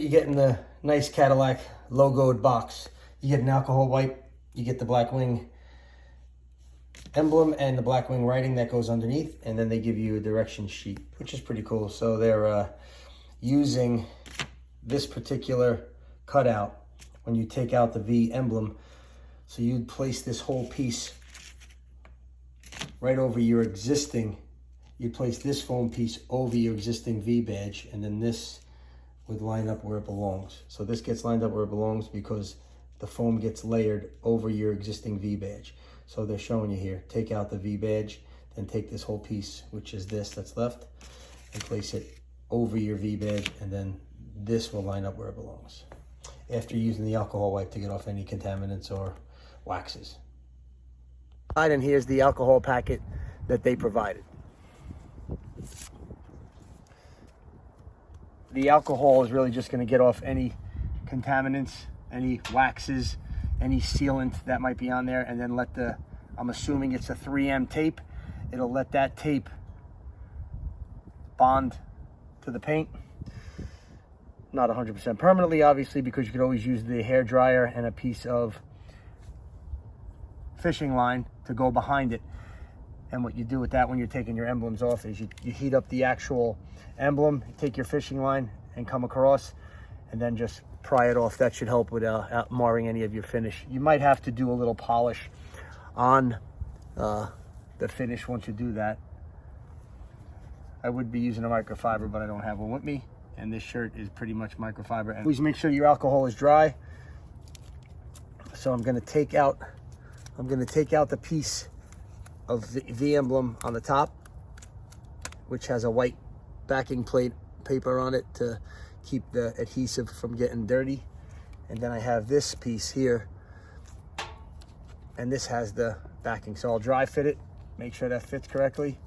you get in the nice Cadillac logoed box. You get an alcohol wipe, you get the Blackwing emblem and the Blackwing writing that goes underneath, and then they give you a direction sheet, which is pretty cool. So they're using this particular cutout when you take out the V emblem. So you'd place this whole piece right over your existing, you place this foam piece over your existing V badge, and then this would line up where it belongs. So this gets lined up where it belongs because the foam gets layered over your existing V badge. So they're showing you here, take out the V badge, then take this whole piece, which is this that's left, and place it over your V badge, and then this will line up where it belongs after using the alcohol wipe to get off any contaminants or waxes. And here's the alcohol packet that they provided. The alcohol is really just going to get off any contaminants, any waxes, any sealant that might be on there, and then let the, I'm assuming it's a 3M tape, it'll let that tape bond to the paint. Not 100% permanently, obviously, because you could always use the hair dryer and a piece of fishing line to go behind it. And what you do with that when you're taking your emblems off is you heat up the actual emblem, take your fishing line and come across, and then just pry it off. That should help with marring any of your finish. You might have to do a little polish on the finish once you do that. I would be using a microfiber, but I don't have one with me. And this shirt is pretty much microfiber. And please make sure your alcohol is dry. So I'm going to take out the piece of the V emblem on the top, which has a white backing plate paper on it to keep the adhesive from getting dirty. And then I have this piece here, and this has the backing. So I'll dry fit it, make sure that fits correctly.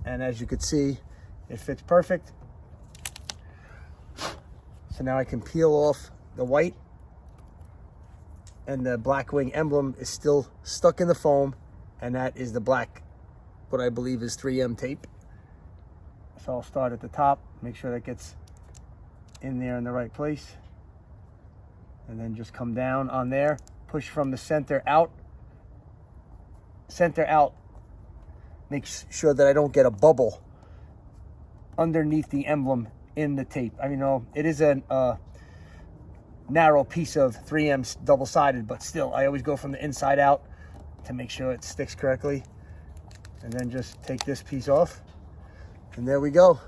And as you can see, it fits perfect. So now I can peel off the white, and the Blackwing emblem is still stuck in the foam, and that is the black, what I believe is 3M tape. So I'll start at the top, make sure that gets in there in the right place, and then just come down on there, push from the center out, make sure that I don't get a bubble underneath the emblem in the tape. I mean, it is a narrow piece of 3M double-sided, but still, I always go from the inside out to make sure it sticks correctly. And then just take this piece off, and there we go.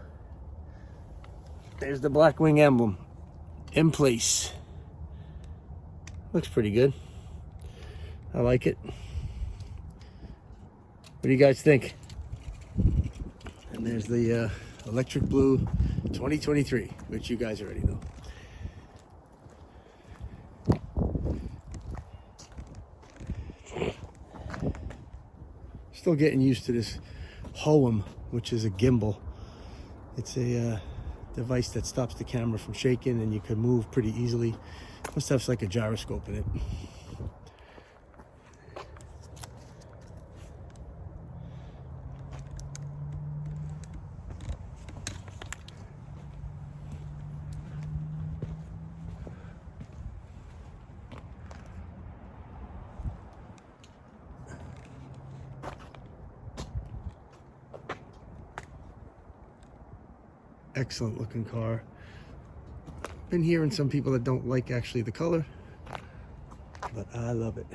There's the Blackwing emblem in place. Looks pretty good. I like it. What do you guys think? And there's the electric blue 2023, which you guys already know. Still getting used to this HOEM, which is a gimbal. It's a device that stops the camera from shaking, and you can move pretty easily. Must have like a gyroscope in it. Excellent looking car. Been hearing some people that don't like actually the color, but I love it.